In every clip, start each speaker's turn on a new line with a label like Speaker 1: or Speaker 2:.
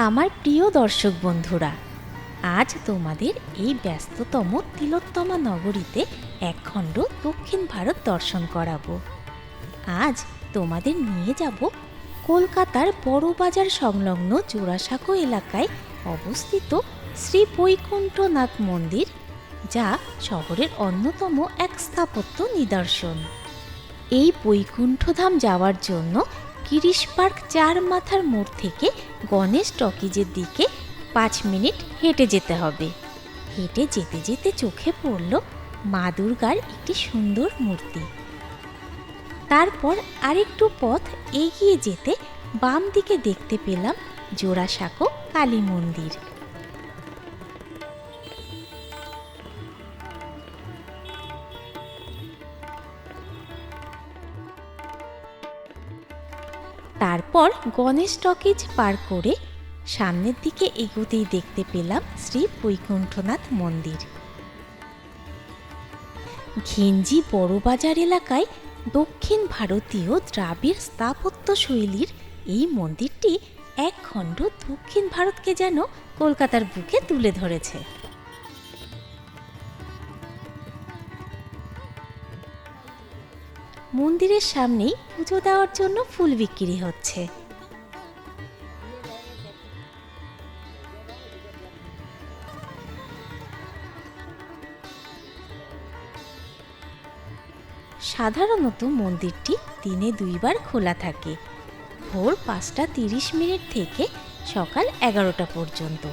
Speaker 1: আমার প্রিয় দর্শক বন্ধুরা, আজ তোমাদের এই ব্যস্ততম তিলোত্তমা নগরীতে একখণ্ড দক্ষিণ ভারত দর্শন করাবো। আজ তোমাদের নিয়ে যাব কলকাতার বড়বাজার সংলগ্ন জোড়াসাঁকো এলাকায় অবস্থিত শ্রী বৈকুণ্ঠনাথ মন্দির, যা শহরের অন্যতম এক স্থাপত্য নিদর্শন। এই বৈকুণ্ঠধাম যাওয়ার জন্য গিরিশ পার্ক ৪ মাথার মোড় থেকে গণেশ টকিজের দিকে ৫ মিনিট হেঁটে যেতে হবে। হেঁটে যেতে যেতে চোখে পড়ল মা দুর্গার একটি সুন্দর মূর্তি। তারপর আরেকটু পথ এগিয়ে যেতে বাম দিকে দেখতে পেলাম জোড়াসাঁকো কালী মন্দির। তারপর গণেশ টকিজ পার করে সামনের দিকে এগোতেই দেখতে পেলাম শ্রী বৈকুণ্ঠনাথ মন্দির। ঘিঞ্জি বড়বাজার এলাকায় দক্ষিণ ভারতীয় দ্রাবিড় স্থাপত্য শৈলীর এই মন্দিরটি একখণ্ড দক্ষিণ ভারতকে যেন কলকাতার বুকে তুলে ধরেছে। মন্দিরের সামনেই পুজো দেওয়ার জন্য ফুল বিক্রি হচ্ছে। সাধারণত মন্দিরটি দিনে ২ বার খোলা থাকে, ভোর ৫টা ৩০ থেকে সকাল ১১টা পর্যন্ত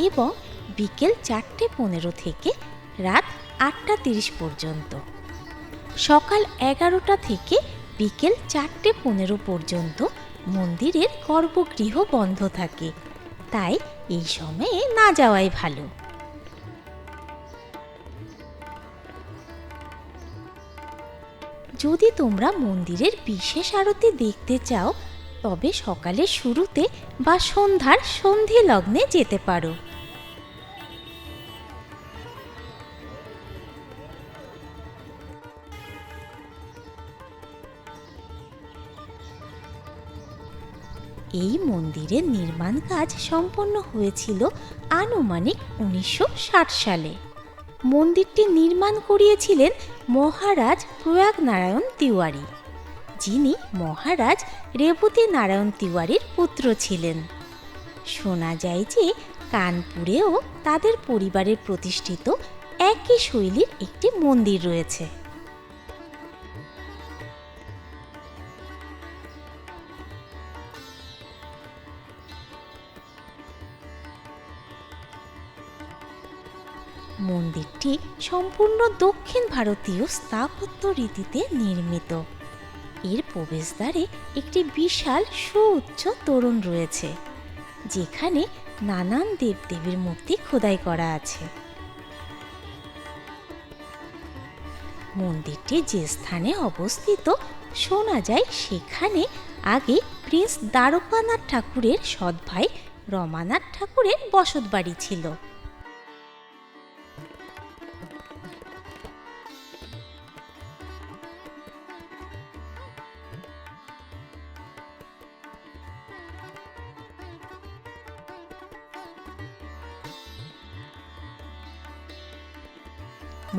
Speaker 1: এবং বিকেল ৪টে ১৫ থেকে রাত ৮টা ৩০ পর্যন্ত। সকাল ১১টা থেকে বিকেল ৪টে ১৫ পর্যন্ত মন্দিরের গর্ভগৃহ বন্ধ থাকে, তাই এই সময়ে না যাওয়াই ভালো। যদি তোমরা মন্দিরের বিশেষ আরতি দেখতে চাও, তবে সকালের শুরুতে বা সন্ধ্যার সন্ধি লগ্নে যেতে পারো। এই মন্দিরের নির্মাণ কাজ সম্পন্ন হয়েছিল আনুমানিক ১৯৬০ সালে। মন্দিরটি নির্মাণ করিয়েছিলেন মহারাজ প্রয়াগ নারায়ণ তিওয়ারি, যিনি মহারাজ রেবতী নারায়ণ তিওয়ারির পুত্র ছিলেন। শোনা যায় যে কানপুরেও তাদের পরিবারের প্রতিষ্ঠিত একই শৈলীর একটি মন্দির রয়েছে। মন্দিরটি সম্পূর্ণ দক্ষিণ ভারতীয় স্থাপত্য রীতিতে নির্মিত। এর প্রবেশদ্বারে একটি বিশাল সুউচ্চ তোরণ রয়েছে, যেখানে নানান দেবদেবীর মূর্তি খোদাই করা আছে। মন্দিরটি যে স্থানে অবস্থিত, শোনা যায় সেখানে আগে প্রিন্স দ্বারকানাথ ঠাকুরের সৎ ভাই রমানাথ ঠাকুরের বসতবাড়ি ছিল।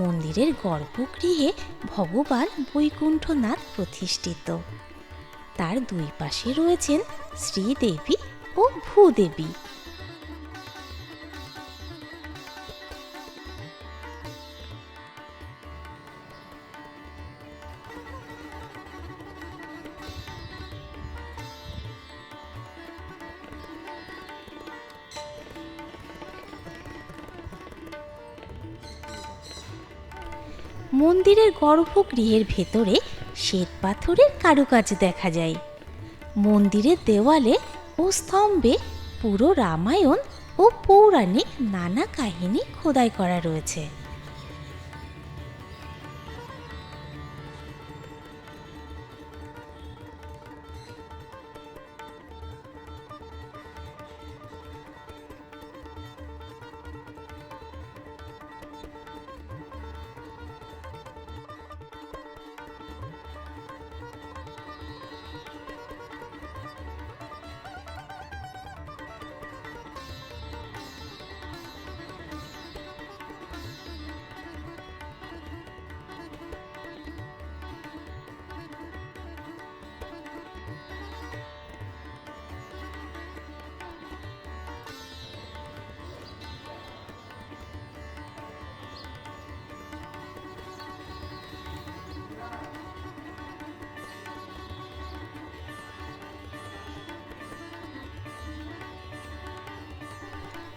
Speaker 1: মন্দিরের গর্ভগৃহে ভগবান বৈকুণ্ঠনাথ প্রতিষ্ঠিত। তার ২ পাশে রয়েছেন শ্রীদেবী ও ভূদেবী। মন্দিরের গর্ভগৃহের ভেতরে শ্বেতপাথরের কারুকাজ দেখা যায়। মন্দিরের দেওয়ালে ও স্তম্ভে পুরো রামায়ণ ও পৌরাণিক নানা কাহিনী খোদাই করা রয়েছে।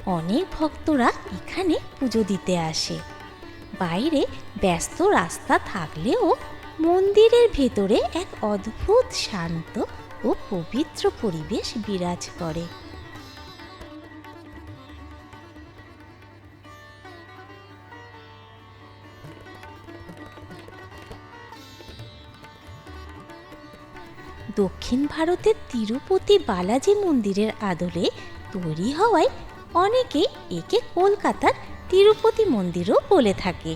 Speaker 1: অনেক ভক্তরা এখানে পুজো দিতে আসে। বাইরে ব্যস্ত রাস্তা থাকলেও মন্দিরের ভেতরে এক অদ্ভুত শান্ত ও পবিত্র পরিবেশ বিরাজ করে। দক্ষিণ ভারতের তিরুপতি বালাজি মন্দিরের আদলে তৈরি হওয়ায় অনেকে একে কলকাতার তিরুপতি মন্দিরও বলে থাকে।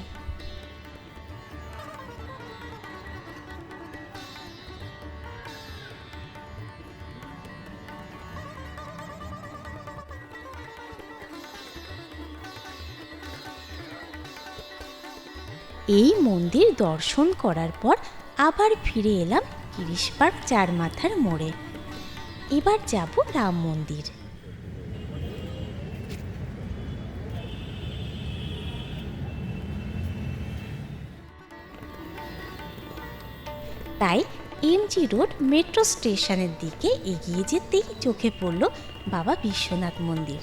Speaker 1: এই মন্দির দর্শন করার পর আবার ফিরে এলাম গিরিশ পার্ক চার মাথার মোড়ে। এবার যাব রাম মন্দির। তাই এমজি রোড মেট্রো স্টেশনের দিকে এগিয়ে যেতেই চোখে পড়ল বাবা বিশ্বনাথ মন্দির।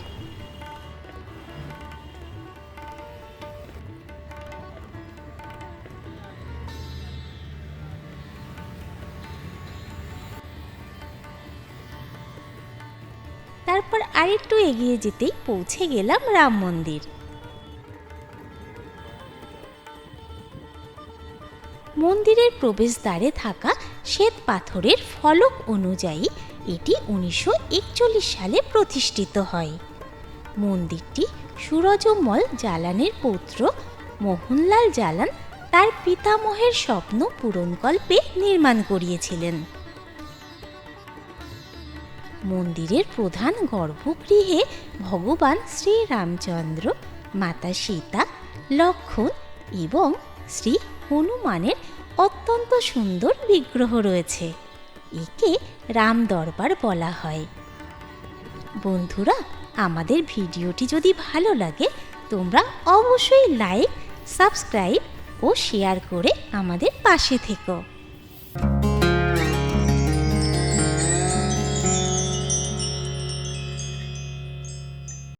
Speaker 1: তারপর আরেকটু এগিয়ে যেতেই পৌঁছে গেলাম রাম মন্দির। মন্দিরের প্রবেশদ্বারে থাকা শ্বেত পাথরের ফলক অনুযায়ী এটি 1941 সালে প্রতিষ্ঠিত হয়। মন্দিরটি সুরজমল জালানের পৌত্র মোহনলাল জালান তার পিতামহের স্বপ্ন পূরণকল্পে নির্মাণ করিয়েছিলেন। মন্দিরের প্রধান গর্ভগৃহে ভগবান শ্রীরামচন্দ্র, মাতা সীতা, লক্ষ্মণ এবং শ্রী হনুমানের অত্যন্ত সুন্দর বিগ্রহ রয়েছে। একে রাম দরবার বলা হয়। বন্ধুরা, আমাদের ভিডিওটি যদি ভালো লাগে তোমরা অবশ্যই লাইক, সাবস্ক্রাইব ও শেয়ার করে আমাদের পাশে থেকো।